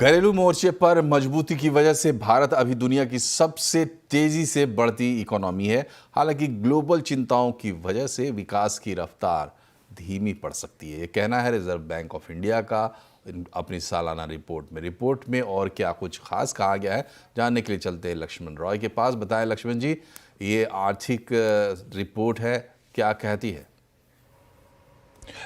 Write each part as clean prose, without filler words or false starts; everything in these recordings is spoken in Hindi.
घरेलू मोर्चे पर मजबूती की वजह से भारत अभी दुनिया की सबसे तेजी से बढ़ती इकोनॉमी है। हालांकि ग्लोबल चिंताओं की वजह से विकास की रफ्तार धीमी पड़ सकती है, ये कहना है रिजर्व बैंक ऑफ इंडिया का अपनी सालाना रिपोर्ट में और क्या कुछ खास कहा गया है, जानने के लिए चलते हैं लक्ष्मण रॉय के पास। बताएं लक्ष्मण जी, ये आर्थिक रिपोर्ट है, क्या कहती है?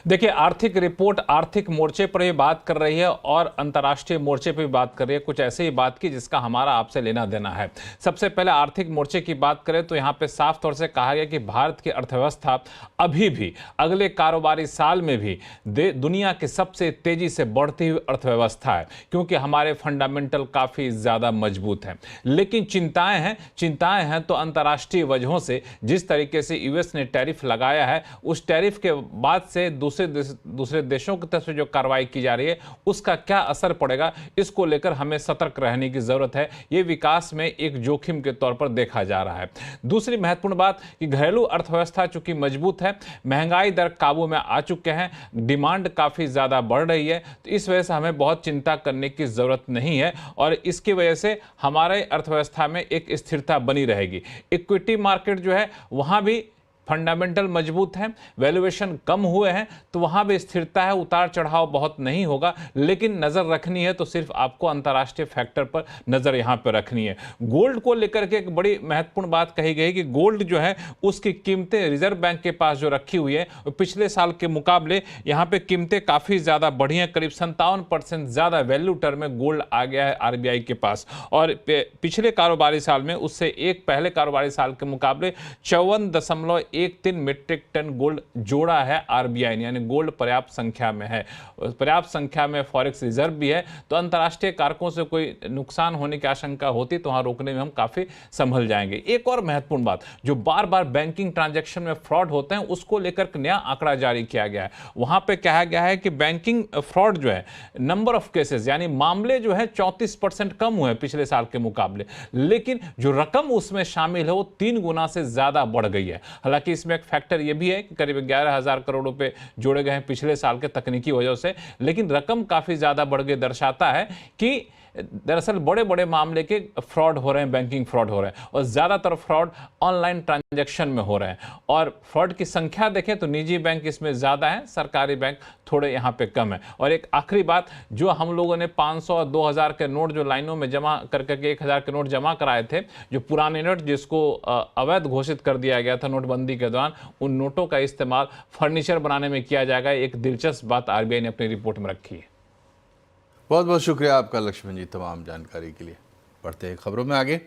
देखिए, आर्थिक रिपोर्ट आर्थिक मोर्चे पर भी बात कर रही है और अंतर्राष्ट्रीय मोर्चे पर भी बात कर रही है। कुछ ऐसे ही बात की जिसका हमारा आपसे लेना देना है। सबसे पहले आर्थिक मोर्चे की बात करें तो यहाँ पे साफ तौर से कहा गया कि भारत की अर्थव्यवस्था अभी भी अगले कारोबारी साल में भी दुनिया की सबसे तेजी से बढ़ती हुई अर्थव्यवस्था है, क्योंकि हमारे फंडामेंटल काफी ज्यादा मजबूत हैं। लेकिन चिंताएं हैं तो अंतर्राष्ट्रीय वजहों से, जिस तरीके से यूएस ने टैरिफ लगाया है, उस टैरिफ के बाद से दूसरे देशों की तरफ से जो कार्रवाई की जा रही है उसका क्या असर पड़ेगा, इसको लेकर हमें सतर्क रहने की जरूरत है। यह विकास में एक जोखिम के तौर पर देखा जा रहा है। दूसरी महत्वपूर्ण बात कि घरेलू अर्थव्यवस्था चूंकि मजबूत है, महंगाई दर काबू में आ चुके हैं, डिमांड काफी ज्यादा बढ़ रही है, तो इस वजह से हमें बहुत चिंता करने की जरूरत नहीं है और इसकी वजह से हमारे अर्थव्यवस्था में एक स्थिरता बनी रहेगी। इक्विटी मार्केट जो है वहां भी फंडामेंटल मजबूत हैं, वैल्यूएशन कम हुए हैं, तो वहां भी स्थिरता है, उतार चढ़ाव बहुत नहीं होगा। लेकिन नजर रखनी है तो सिर्फ आपको अंतर्राष्ट्रीय फैक्टर पर नजर यहां पर रखनी है। गोल्ड को लेकर के एक बड़ी महत्वपूर्ण बात कही गई कि गोल्ड जो है उसकी कीमतें रिजर्व बैंक के पास जो रखी हुई है, पिछले साल के मुकाबले यहां पर कीमतें काफी ज्यादा बढ़ी हैं। करीब 57% ज्यादा वैल्यू टर्म में गोल्ड आ गया है आरबीआई के पास, और पिछले कारोबारी साल में उससे एक पहले कारोबारी साल के मुकाबले 54.13 मीट्रिक टन गोल्ड जोड़ा है आरबीआई ने, यानी गोल्ड पर्याप्त संख्या में है, पर्याप्त संख्या में फॉरेक्स रिजर्व भी है। तो अंतर्राष्ट्रीय कारकों से कोई नुकसान होने की आशंका होती तो वहां रोकने में हम काफी संभल जाएंगे। एक और महत्वपूर्ण बात, जो बार बार बैंकिंग ट्रांजैक्शन में फ्रॉड होते हैं उसको लेकर नया आंकड़ा जारी किया गया है। वहां पे कहा गया है कि बैंकिंग फ्रॉड जो है, नंबर ऑफ केसेस यानी मामले जो है 34% कम हुए पिछले साल के मुकाबले, लेकिन जो रकम उसमें शामिल है वो 3 गुना से ज्यादा बढ़ गई है। हालांकि इसमें एक फैक्टर यह भी है कि करीब 11,000 करोड़ रुपए जोड़े गए हैं पिछले साल के तकनीकी वजह से, लेकिन रकम काफी ज्यादा बढ़ गई, दर्शाता है कि दरअसल बड़े बड़े मामले के फ्रॉड हो रहे हैं, बैंकिंग फ्रॉड हो रहे हैं, और ज्यादातर फ्रॉड ऑनलाइन ट्रांजैक्शन में हो रहे हैं। और फ्रॉड की संख्या देखें तो निजी बैंक इसमें ज्यादा है, सरकारी बैंक थोड़े यहां पे कम है। और एक आखिरी बात, जो हम लोगों ने 500 और 2000 के नोट जो लाइनों में जमा करके 1000 के नोट जमा कराए थे, जो पुराने नोट जिसको अवैध घोषित कर दिया गया था नोटबंदी के दौरान, उन नोटों का इस्तेमाल फर्नीचर बनाने में किया जाएगा। एक दिलचस्प बात आरबीआई ने अपनी रिपोर्ट में रखी है। बहुत बहुत शुक्रिया आपका लक्ष्मण जी तमाम जानकारी के लिए। बढ़ते हैं खबरों में आगे।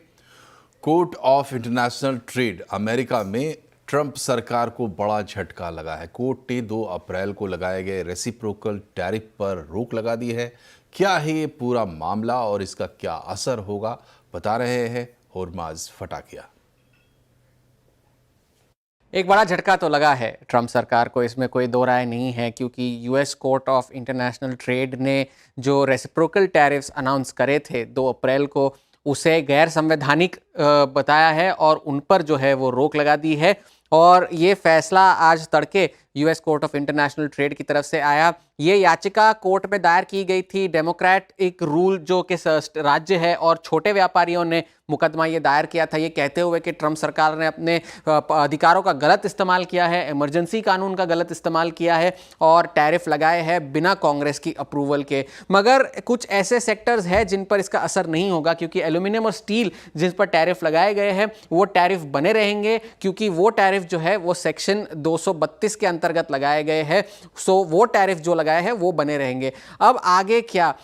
Court of international trade America में ट्रंप सरकार को बड़ा झटका लगा है। कोर्ट ने 2 अप्रैल को लगाए गए रेसिप्रोकल टैरिफ पर रोक लगा दी है। क्या है ये पूरा मामला और इसका क्या असर होगा, बता रहे हैं होरमाज फटाकिया। एक बड़ा झटका तो लगा है ट्रंप सरकार को, इसमें कोई दो राय नहीं है, क्योंकि US court of international trade ने जो रेसिप्रोकल टैरिफ्स अनाउंस करे थे 2 अप्रैल को, उसे गैर संवैधानिक बताया है और उन पर जो है वो रोक लगा दी है। और ये फैसला आज तड़के US court of international trade की तरफ से आया। ये याचिका कोर्ट में दायर की गई थी। डेमोक्रेट एक रूल जो कि राज्य है और छोटे व्यापारियों ने मुकदमा ये दायर किया था, ये कहते हुए कि ट्रंप सरकार ने अपने अधिकारों का गलत इस्तेमाल किया है, इमरजेंसी कानून का गलत इस्तेमाल किया है और टैरिफ लगाए हैं बिना कांग्रेस की अप्रूवल के। मगर कुछ ऐसे सेक्टर्स हैं जिन पर इसका असर नहीं होगा, क्योंकि एल्यूमिनियम और स्टील जिस पर टैरिफ लगाए गए हैं वो टैरिफ बने रहेंगे, क्योंकि वो टैरिफ जो है वो सेक्शन 232 के अंतर्गत लगाए गए हैं। सो वो टैरिफ जो लगाए हैं वो बने रहेंगे। अब आगे क्या,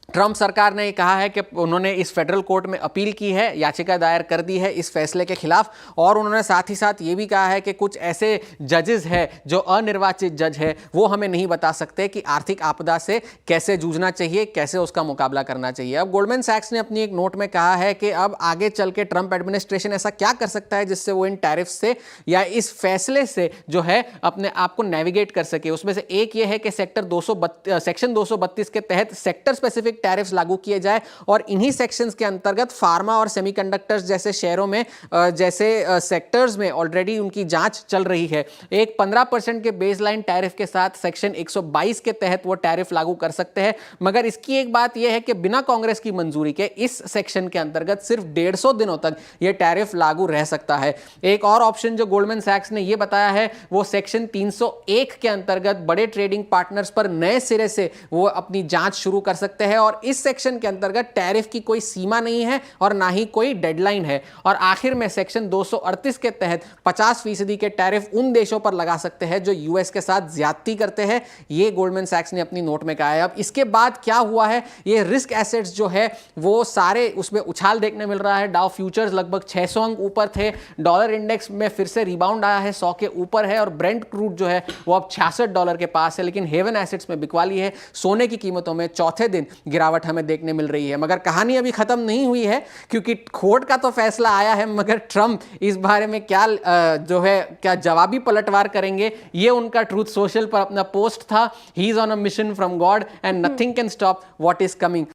ट्रंप सरकार ने कहा है कि उन्होंने इस फेडरल कोर्ट में अपील की है, याचिका दायर कर दी है इस फैसले के खिलाफ, और उन्होंने साथ ही साथ ये भी कहा है कि कुछ ऐसे जजेस हैं जो अनिर्वाचित जज है, वो हमें नहीं बता सकते कि आर्थिक आपदा से कैसे जूझना चाहिए, कैसे उसका मुकाबला करना चाहिए। अब गोल्डमैन सैक्स ने अपनी एक नोट में कहा है कि अब आगे चल के ट्रंप एडमिनिस्ट्रेशन ऐसा क्या कर सकता है जिससे वो इन टैरिफ से या इस फैसले से जो है अपने आप को नेविगेट कर सके। उसमें से एक ये है कि सेक्शन 232 के तहत सेक्टर स्पेसिफिक टैरिफ्स लागू किए जाए और इन्हीं सेक्शंस के अंतर्गत फार्मा और सेमीकंडक्टर्स जैसे शहरों में जैसे सेक्टर्स में ऑलरेडी उनकी जांच चल रही है। एक 15% के बेसलाइन टैरिफ के साथ सेक्शन 122 के तहत वो टैरिफ लागू कर सकते हैं, मगर इसकी एक बात यह है कि बिना कांग्रेस की मंजूरी के इस सेक्शन के अंतर्गत सिर्फ 150 दिनों तक यह टैरिफ लागू रह सकता है। एक और ऑप्शन जो गोल्डमैन सैक्स ने यह बताया है वो सेक्शन 301 के अंतर्गत बड़े ट्रेडिंग पार्टनर्स पर नए सिरे से वो अपनी जांच शुरू कर सकते हैं और इस सेक्शन के अंतर्गत टैरिफ की कोई सीमा नहीं है और ना ही कोई डेडलाइन है। और आखिर में सेक्शन 238 के तहत 50% के टैरिफ उन देशों पर लगा सकते हैं जो यूएस के साथ ज्यादती करते हैं, ये गोल्डमैन सैक्स ने अपनी नोट में कहा है। अब इसके बाद क्या हुआ है, ये रिस्क एसेट्स जो है वो सारे उसमें उछाल देखने मिल रहा है। डाउ फ्यूचर्स लगभग 600 अंक ऊपर थे, डॉलर इंडेक्स में फिर से रिबाउंड आया है, 100 के ऊपर है और ब्रेंट क्रूड जो है वो अब $66 के पास है। लेकिन हेवन एसेट्स में बिकवाली है, सोने की कीमतों में चौथे दिन गिरावट हमें देखने मिल रही है। मगर कहानी अभी खत्म नहीं हुई है क्योंकि कोर्ट का तो फैसला आया है, मगर ट्रंप इस बारे में क्या जवाबी पलटवार करेंगे, ये उनका ट्रूथ सोशल पर अपना पोस्ट था। He is on a mission from God and nothing can stop what is coming.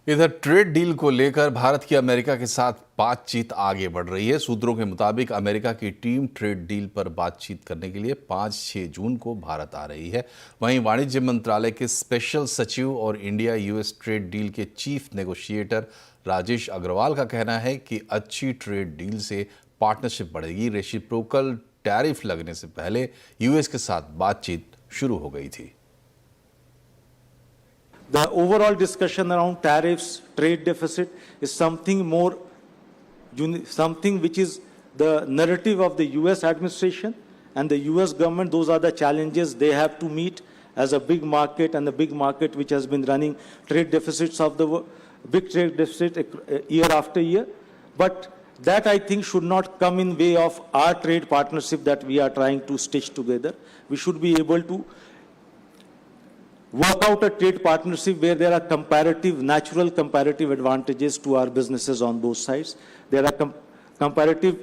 इधर ट्रेड डील को लेकर भारत की अमेरिका के साथ बातचीत आगे बढ़ रही है। सूत्रों के मुताबिक अमेरिका की टीम ट्रेड डील पर बातचीत करने के लिए 5-6 जून को भारत आ रही है। वहीं वाणिज्य मंत्रालय के स्पेशल सचिव और इंडिया यूएस ट्रेड डील के चीफ नेगोशिएटर राजेश अग्रवाल का कहना है कि अच्छी ट्रेड डील से पार्टनरशिप बढ़ेगी। रेसिप्रोकल टैरिफ लगने से पहले यूएस के साथ बातचीत शुरू हो गई थी। The overall discussion around tariffs, trade deficit is something more, something which is the narrative of the US administration and the US government. Those are the challenges they have to meet as a big market, and the big market which has been running trade deficits of the big trade deficit year after year. But that, I think, should not come in way of our trade partnership that we are trying to stitch together. We should be able to work out a trade partnership where there are natural comparative advantages to our businesses on both sides. There are comparative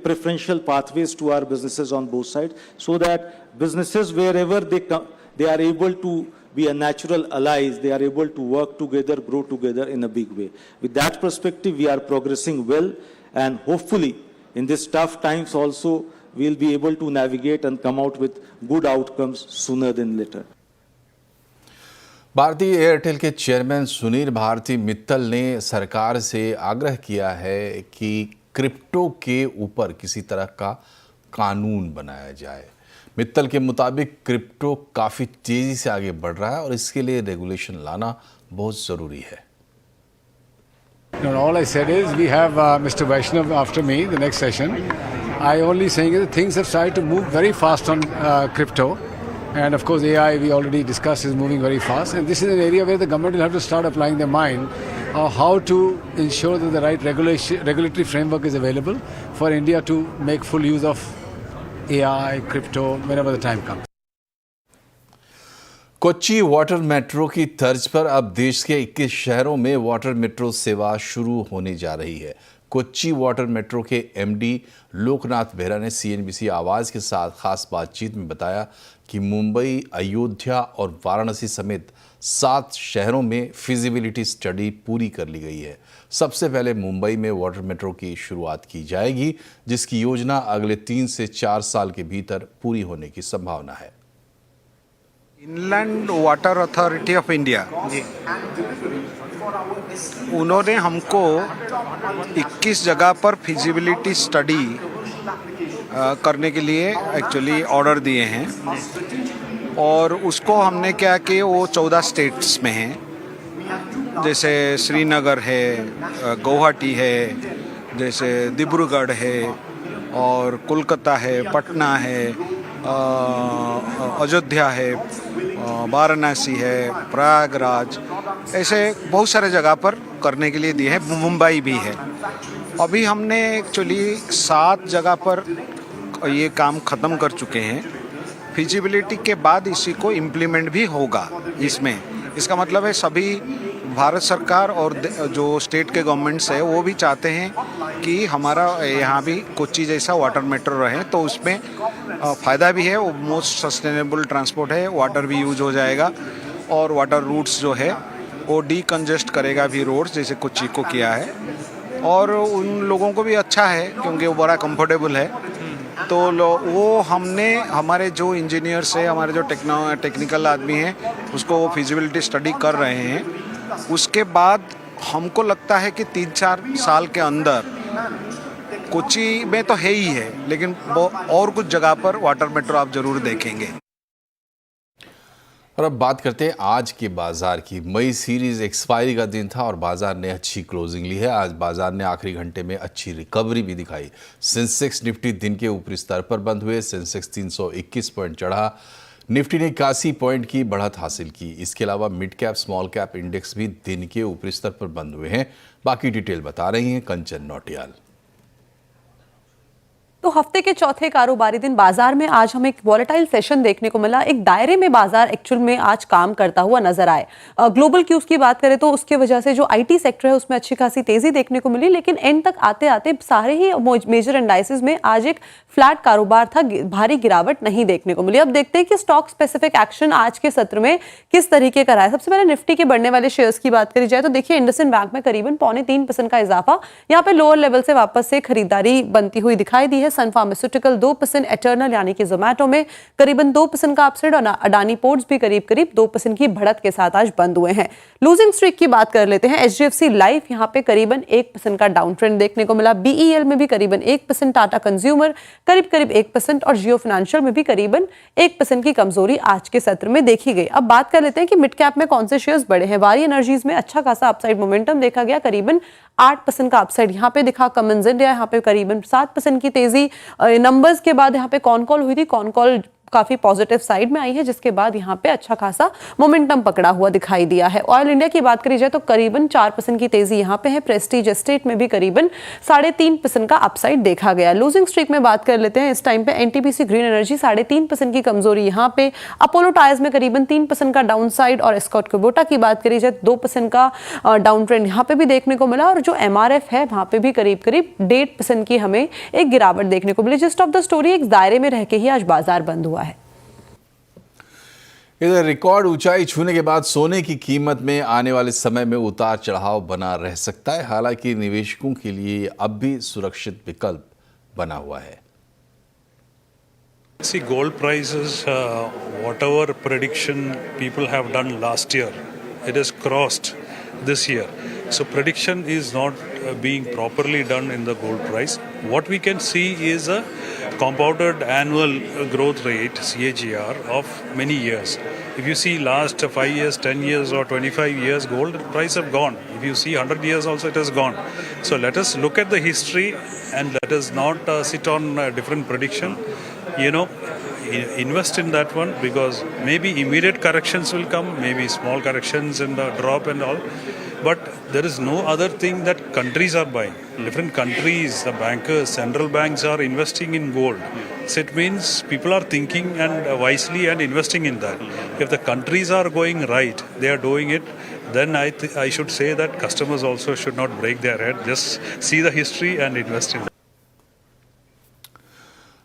preferential pathways to our businesses on both sides, so that businesses, wherever they are able to be a natural allies, they are able to work together, grow together in a big way. With that perspective, we are progressing well, and hopefully in these tough times also, we'll be able to navigate and come out with good outcomes sooner than later. भारतीय एयरटेल के चेयरमैन सुनील भारती मित्तल ने सरकार से आग्रह किया है कि क्रिप्टो के ऊपर किसी तरह का कानून बनाया जाए। मित्तल के मुताबिक क्रिप्टो काफ़ी तेज़ी से आगे बढ़ रहा है और इसके लिए रेगुलेशन लाना बहुत ज़रूरी है। All I said is we have Mr. Vaishnav after me, the next session. I only saying that things have started to move very fast on crypto. And of course, AI, we already discussed, is moving very fast. And this is an area where the government will have to start applying their mind on how to ensure that the right regulatory framework is available for India to make full use of AI, crypto, whenever the time comes. Kochi water metro की तर्ज पर अब देश के 21 शहरों में वाटर मेट्रो सेवा शुरू होने जा रही है। कोच्चि वाटर मेट्रो के एमडी लोकनाथ बेहरा ने सीएनबीसी आवाज़ के साथ खास बातचीत में बताया कि मुंबई, अयोध्या और वाराणसी समेत 7 शहरों में फिजिबिलिटी स्टडी पूरी कर ली गई है। सबसे पहले मुंबई में वाटर मेट्रो की शुरुआत की जाएगी, जिसकी योजना अगले 3 से 4 साल के भीतर पूरी होने की संभावना है। Inland water authority of India उन्होंने हमको 21 जगह पर फिजिबिलिटी स्टडी करने के लिए एक्चुअली ऑर्डर दिए हैं और उसको हमने क्या कि वो 14 स्टेट्स में हैं, जैसे श्रीनगर है, गुवाहाटी है, जैसे डिब्रूगढ़ है और कोलकाता है, पटना है, अयोध्या है, वाराणसी है, प्रयागराज, ऐसे बहुत सारे जगह पर करने के लिए दिए हैं। मुंबई भी है। अभी हमने एक्चुअली 7 जगह पर ये काम ख़त्म कर चुके हैं। फिजिबिलिटी के बाद इसी को इम्प्लीमेंट भी होगा इसमें। इसका मतलब है सभी भारत सरकार और जो स्टेट के गवर्नमेंट्स है वो भी चाहते हैं कि हमारा यहाँ भी कोच्चि जैसा वाटर मेट्रो रहे, तो उसमें फ़ायदा भी है, वो मोस्ट सस्टेनेबल ट्रांसपोर्ट है, वाटर भी यूज हो जाएगा और वाटर रूट्स जो है वो डीकंजेस्ट करेगा भी रोड्स, जैसे कोच्चि को किया है, और उन लोगों को भी अच्छा है क्योंकि वो बड़ा कंफर्टेबल है। तो वो हमने हमारे जो इंजीनियर्स है, हमारे जो टेक्निकल आदमी हैं, उसको वो फिजिबिलिटी स्टडी कर रहे हैं। उसके बाद हमको लगता है कि 3-4 साल के अंदर कोच्चि में तो है ही है, लेकिन वो और कुछ जगह पर वाटर मेट्रो आप जरूर देखेंगे। और अब बात करते हैं आज के बाजार की। मई सीरीज एक्सपायरी का दिन था और बाजार ने अच्छी क्लोजिंग ली है। आज बाजार ने आखिरी घंटे में अच्छी रिकवरी भी दिखाई। सेंसेक्स निफ्टी दिन के ऊपरी स्तर पर बंद हुए। सेंसेक्स 321 पॉइंट चढ़ा। निफ्टी ने 81 पॉइंट की बढ़त हासिल की। इसके अलावा mid cap small cap index भी दिन के ऊपरी स्तर पर बंद हुए हैं। बाकी डिटेल बता रही हैं कंचन नौटियाल। तो हफ्ते के चौथे कारोबारी दिन बाजार में आज हमें एक वॉलेटाइल सेशन देखने को मिला। एक दायरे में बाजार एक्चुअल में आज काम करता हुआ नजर आए। ग्लोबल क्यूज की बात करें तो उसके वजह से जो आईटी सेक्टर है उसमें अच्छी खासी तेजी देखने को मिली, लेकिन एंड तक आते आते सारे ही मेजर इंडाइसेस में आज एक फ्लैट कारोबार था, भारी गिरावट नहीं देखने को मिली। अब देखते हैं कि स्टॉक स्पेसिफिक एक्शन आज के सत्र में किस तरीके का रहा है। सबसे पहले निफ्टी के बढ़ने वाले शेयर्स की बात करी जाए तो देखिए इंडसइंड बैंक में करीबन 0.25% का इजाफा यहाँ पे लोअर लेवल से वापस से खरीदारी बनती हुई दिखाई दी है। सन फार्मास्यूटिकल 2%, एटर्नल यानी कि जोमेटो में करीबन 2% का अपसाइड और अडानी पोर्ट्स भी करीब 2% की बढ़त के साथ आज बंद हुए हैं। लूजिंग स्ट्रीक की बात कर लेते हैं। एचडीएफसी लाइफ यहाँ पे करीबन 1% का डाउन ट्रेंड देखने को मिला। बीईएल में भी करीबन 1%, टाटा कंज्यूमर करीब 1% और जियो फाइनेंशियल में भी करीबन 1% की कमजोरी आज के सत्र में देखी गई। अब बात कर लेते हैं कि मिड कैप में कौन से शेयर्स बढ़े हैं। वारी एनर्जीज में अच्छा खासा अपसाइड मोमेंटम देखा गया, करीबन 8% का अपसाइड यहाँ पे दिखा। कमिंस इंडिया यहाँ पे करीबन 7% की तेजी। नंबर्स के बाद यहाँ पे कौन कॉल हुई थी, कौन कॉल काफी पॉजिटिव साइड में आई है, जिसके बाद यहाँ पे अच्छा खासा मोमेंटम पकड़ा हुआ दिखाई दिया है। ऑयल इंडिया की बात करी जाए तो करीबन 4% की तेजी यहाँ पे है। प्रेस्टीज एस्टेट में भी करीबन 3.5% का अपसाइड देखा गया। लूजिंग स्ट्रीक में बात कर लेते हैं इस टाइम पे एनटीपीसी ग्रीन एनर्जी 3.5% की कमजोरी यहाँ पे। अपोलो टायर्स में करीबन 3% का डाउन साइड और एस्कॉट कुबोटा की बात करी जाए 2% का डाउन ट्रेंड यहाँ पे भी देखने को मिला। और जो एमआरएफ है वहां पे भी करीब 1.5% की हमें एक गिरावट देखने को मिली। जिस्ट ऑफ द स्टोरी एक दायरे में रह के ही आज बाजार बंद हुआ है। इधर रिकॉर्ड ऊंचाई छूने के बाद सोने की कीमत में आने वाले समय में उतार चढ़ाव बना रह सकता है। हालांकि निवेशकों के लिए अब भी सुरक्षित विकल्प बना हुआ है। See, gold prices, whatever prediction people have done last year, it has crossed this year. So prediction is not being properly done in the gold price. What we can see is a compounded annual growth rate, CAGR, of many years. If you see last 5 years, 10 years or 25 years, gold price have gone. If you see 100 years also, it has gone. So let us look at the history and let us not sit on different prediction. You know, invest in that one because maybe immediate corrections will come, maybe small corrections in the drop and all. But there is no other thing that countries are buying. Different countries, the bankers, central banks are investing in gold. So it means people are thinking and wisely and investing in that. If the countries are going right, they are doing it, then I should say that customers also should not break their head. Just see the history and invest in that.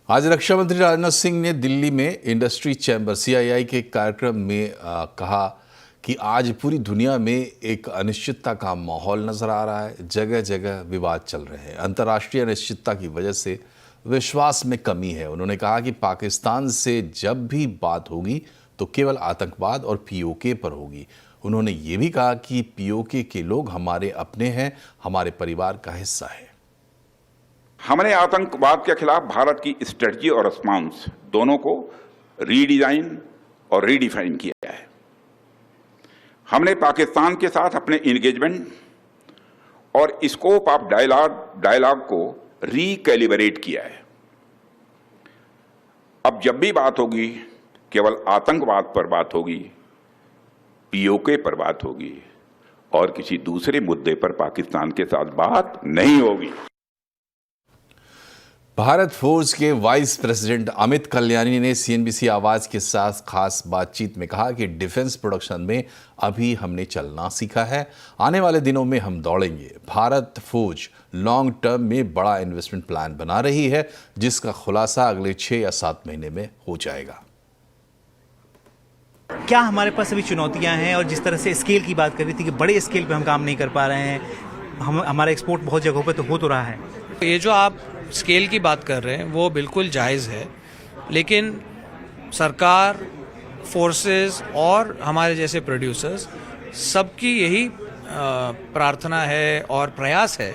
आज रक्षा मंत्री राजनाथ सिंह ने दिल्ली में इंडस्ट्री चैम्बर CII के कार्यक्रम में कहा कि आज पूरी दुनिया में एक अनिश्चितता का माहौल नजर आ रहा है। जगह जगह विवाद चल रहे हैं। अंतर्राष्ट्रीय अनिश्चितता की वजह से विश्वास में कमी है। उन्होंने कहा कि पाकिस्तान से जब भी बात होगी तो केवल आतंकवाद और POK पर होगी। उन्होंने ये भी कहा कि POK के लोग हमारे अपने हैं, हमारे परिवार का हिस्सा है। हमने आतंकवाद के खिलाफ भारत की स्ट्रेटजी और रिस्पॉन्स दोनों को रीडिजाइन और रीडिफाइन किया है। हमने पाकिस्तान के साथ अपने इंगेजमेंट और स्कोप ऑफ डायलॉग को रीकैलिब्रेट किया है। अब जब भी बात होगी केवल आतंकवाद पर बात होगी, POK पर बात होगी और किसी दूसरे मुद्दे पर पाकिस्तान के साथ बात नहीं होगी। भारत फोर्स के वाइस प्रेसिडेंट अमित कल्याणी ने CNBC आवाज के साथ खास बातचीत में कहा कि डिफेंस प्रोडक्शन में अभी हमने चलना सीखा है, आने वाले दिनों में हम दौड़ेंगे। भारत फौज लॉन्ग टर्म में बड़ा इन्वेस्टमेंट प्लान बना रही है, जिसका खुलासा अगले 6 या 7 महीने में हो जाएगा। क्या हमारे पास अभी चुनौतियां हैं, और जिस तरह से स्केल की बात कर रही थी कि बड़े स्केल पे हम काम नहीं कर पा रहे हैं, हमारा एक्सपोर्ट बहुत जगहों पे तो हो तो रहा है। ये जो आप स्केल की बात कर रहे हैं वो बिल्कुल जायज़ है, लेकिन सरकार, फोर्सेस और हमारे जैसे प्रोड्यूसर्स सबकी यही प्रार्थना है और प्रयास है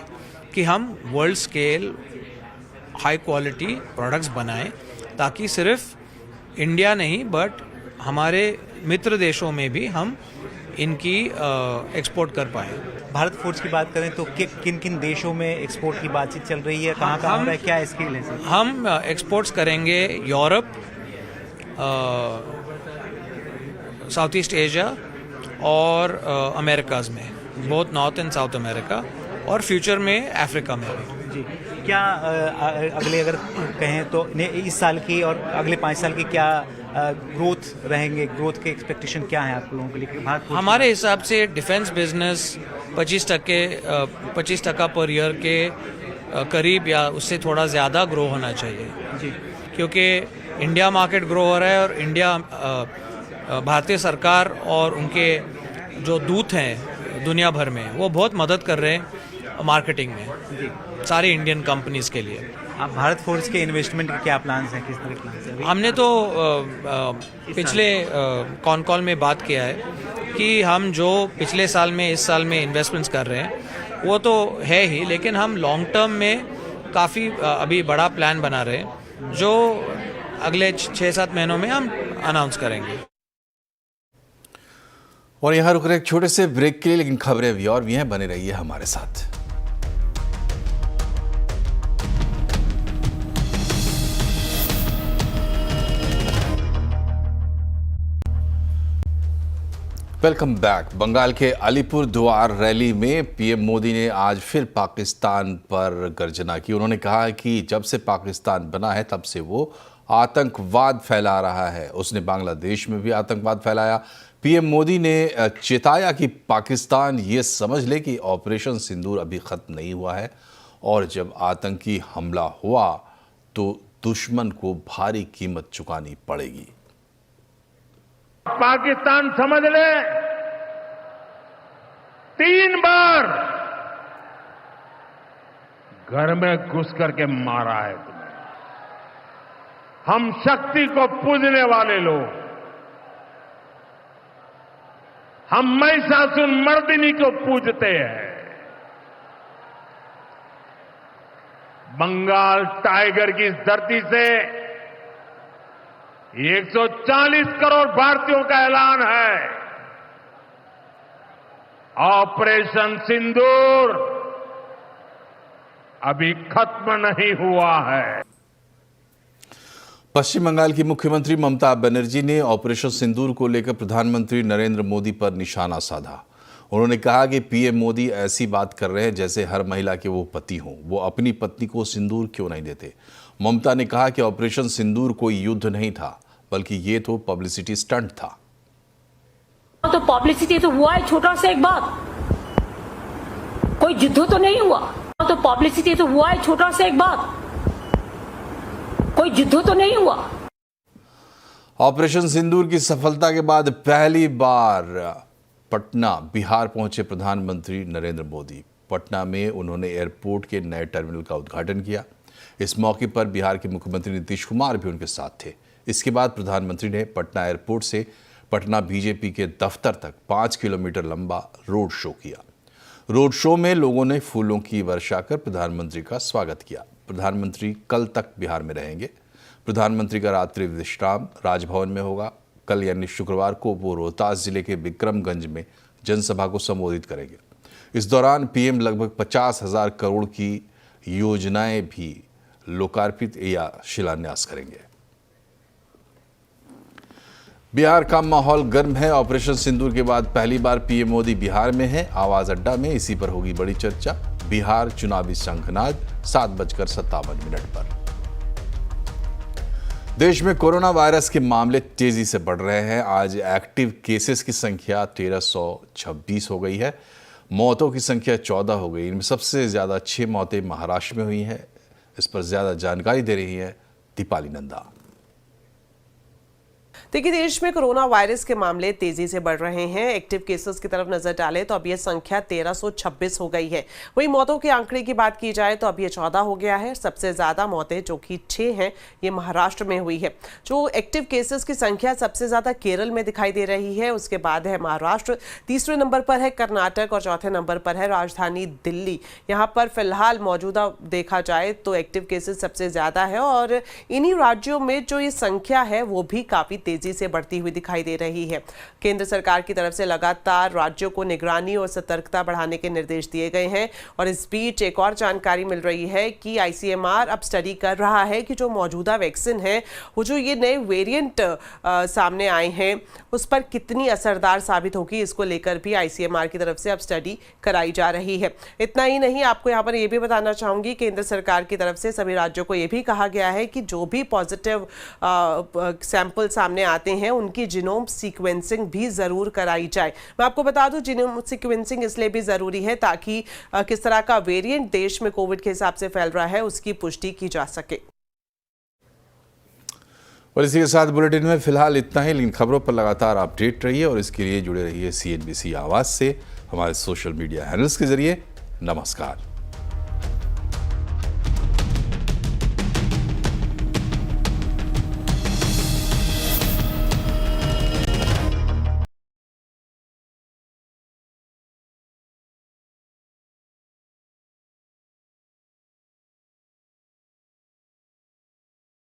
कि हम world scale high quality products बनाएं, ताकि सिर्फ इंडिया नहीं बट हमारे मित्र देशों में भी हम इनकी एक्सपोर्ट कर पाएँ। भारत फोर्स की बात करें तो किन किन देशों में एक्सपोर्ट की बातचीत चल रही है, कहाँ कहाँ हो रहा है, क्या स्केल है सर? हम एक्सपोर्ट्स करेंगे यूरोप, साउथ ईस्ट एशिया और अमेरिकाज में, बहुत नॉर्थ एंड साउथ अमेरिका, और फ्यूचर में अफ्रीका में भी। जी, क्या अगले अगर कहें तो इस साल की और अगले 5 साल की क्या ग्रोथ रहेंगे, ग्रोथ के एक्सपेक्टेशन क्या है आप लोगों के लिए? हमारे हिसाब से डिफेंस बिजनेस 25% पर ईयर के करीब या उससे थोड़ा ज़्यादा ग्रो होना चाहिए जी, क्योंकि इंडिया मार्केट ग्रो हो रहा है और इंडिया भारतीय सरकार और उनके जो दूत हैं दुनिया भर में वो बहुत मदद कर रहे हैं मार्केटिंग में जी, सारी इंडियन कंपनीज के लिए। आप भारत फोर्स के इन्वेस्टमेंट के क्या प्लान्स हैं, किस तरह के प्लान्स हैं? हमने तो पिछले कॉन कॉल में बात किया है कि हम जो पिछले साल में इस साल में इन्वेस्टमेंट्स कर रहे हैं वो तो है ही, लेकिन हम लॉन्ग टर्म में काफ़ी अभी बड़ा प्लान बना रहे हैं जो अगले 6-7 महीनों में हम अनाउंस करेंगे। और यहाँ रुक रहे एक छोटे से ब्रेक के लिए, लेकिन खबरें भी और भी हैं, बने रहिए हमारे साथ। Welcome back. बंगाल के अलीपुर द्वार रैली में पीएम मोदी ने आज फिर पाकिस्तान पर गर्जना की। उन्होंने कहा कि जब से पाकिस्तान बना है तब से वो आतंकवाद फैला रहा है। उसने बांग्लादेश में भी आतंकवाद फैलाया। पीएम मोदी ने चेताया कि पाकिस्तान ये समझ ले कि ऑपरेशन सिंदूर अभी खत्म नहीं हुआ है और जब आतंकी हमला हुआ तो दुश्मन को भारी कीमत चुकानी पड़ेगी। पाकिस्तान समझ ले 3 बार घर में घुस करके मारा है तुम्हें। हम शक्ति को पूजने वाले लोग, हम महिषासुर मर्दिनी को पूजते हैं। बंगाल टाइगर की इस धरती से 140 करोड़ भारतीयों का ऐलान है। ऑपरेशन सिंदूर अभी खत्म नहीं हुआ है। पश्चिम बंगाल की मुख्यमंत्री ममता बनर्जी ने ऑपरेशन सिंदूर को लेकर प्रधानमंत्री नरेंद्र मोदी पर निशाना साधा। उन्होंने कहा कि पीएम मोदी ऐसी बात कर रहे हैं जैसे हर महिला के वो पति हों। वो अपनी पत्नी को सिंदूर क्यों नहीं देते? ममता ने कहा कि ऑपरेशन सिंदूर कोई युद्ध नहीं था, बल्कि ये तो पब्लिसिटी स्टंट था। तो पब्लिसिटी तो हुआ है, छोटा सा एक बात, कोई युद्ध तो नहीं हुआ। तो पब्लिसिटी तो हुआ है, छोटा सा एक बात, कोई युद्ध तो नहीं हुआ। ऑपरेशन सिंदूर की सफलता के बाद पहली बार पटना बिहार पहुंचे प्रधानमंत्री नरेंद्र मोदी। पटना में उन्होंने एयरपोर्ट के नए टर्मिनल का उद्घाटन किया। इस मौके पर बिहार के मुख्यमंत्री नीतीश कुमार भी उनके साथ थे। इसके बाद प्रधानमंत्री ने पटना एयरपोर्ट से पटना बीजेपी के दफ्तर तक 5 किलोमीटर लंबा रोड शो किया। रोड शो में लोगों ने फूलों की वर्षा कर प्रधानमंत्री का स्वागत किया। प्रधानमंत्री कल तक बिहार में रहेंगे। प्रधानमंत्री का रात्रि विश्राम राजभवन में होगा। कल यानी शुक्रवार को वो रोहतास जिले के विक्रमगंज में जनसभा को संबोधित करेंगे। इस दौरान पीएम लगभग 50,000 करोड़ की योजनाएं भी लोकार्पित या शिलान्यास करेंगे। बिहार का माहौल गर्म है। ऑपरेशन सिंदूर के बाद पहली बार पीएम मोदी बिहार में हैं। आवाज अड्डा में इसी पर होगी बड़ी चर्चा। बिहार चुनावी शंखनाद 7:57 पर। देश में कोरोना वायरस के मामले तेजी से बढ़ रहे हैं। आज एक्टिव केसेस की संख्या 1326 हो गई है। मौतों की संख्या 14 हो गई। इनमें सबसे ज्यादा 6 मौतें महाराष्ट्र में हुई हैं। इस पर ज्यादा जानकारी दे रही है दीपाली नंदा। देखिए, देश में कोरोना वायरस के मामले तेजी से बढ़ रहे हैं। एक्टिव केसेस की तरफ नजर डालें तो अब यह संख्या 1326 हो गई है। वहीं मौतों के आंकड़े की बात की जाए तो अब यह 14 हो गया है। सबसे ज्यादा मौतें, जो कि 6 हैं, ये महाराष्ट्र में हुई है। जो एक्टिव केसेस की संख्या सबसे ज्यादा केरल में दिखाई दे रही है, उसके बाद है महाराष्ट्र, तीसरे नंबर पर है कर्नाटक और चौथे नंबर पर है राजधानी दिल्ली। यहाँ पर फिलहाल मौजूदा देखा जाए तो एक्टिव केसेस सबसे ज्यादा है और इन्हीं राज्यों में जो ये संख्या है वो भी काफी तेजी से बढ़ती हुई दिखाई दे रही है। केंद्र सरकार की तरफ से लगातार राज्यों को निगरानी और सतर्कता बढ़ाने के निर्देश दिए गए हैं और इस बीच एक और जानकारी मिल रही है कि आईसीएमआर अब स्टडी कर रहा है कि जो मौजूदा वैक्सीन है, वो जो ये नए वेरिएंट सामने आए हैं, उस पर कितनी असरदार साबित होगी। इसको लेकर भी आईसीएमआर की तरफ से अब स्टडी कराई जा रही है। इतना ही नहीं, आपको यहाँ पर यह भी बताना चाहूंगी, केंद्र सरकार की तरफ से सभी राज्यों को यह भी कहा गया है कि जो भी पॉजिटिव सैंपल सामने आते हैं उनकी जीनोम सीक्वेंसिंग भी जरूर कराई जाए। मैं आपको बता दूं, जीनोम सीक्वेंसिंग इसलिए भी जरूरी है ताकि किस तरह का वेरिएंट देश में कोविड के हिसाब से फैल रहा है उसकी पुष्टि की जा सके। और इसी के साथ बुलेटिन में फिलहाल इतना ही, लेकिन खबरों पर लगातार अपडेट रहिए और इसके लिए जुड़े रहिए CNBC आवाज से, हमारे सोशल मीडिया हैंडल्स के जरिए। नमस्कार।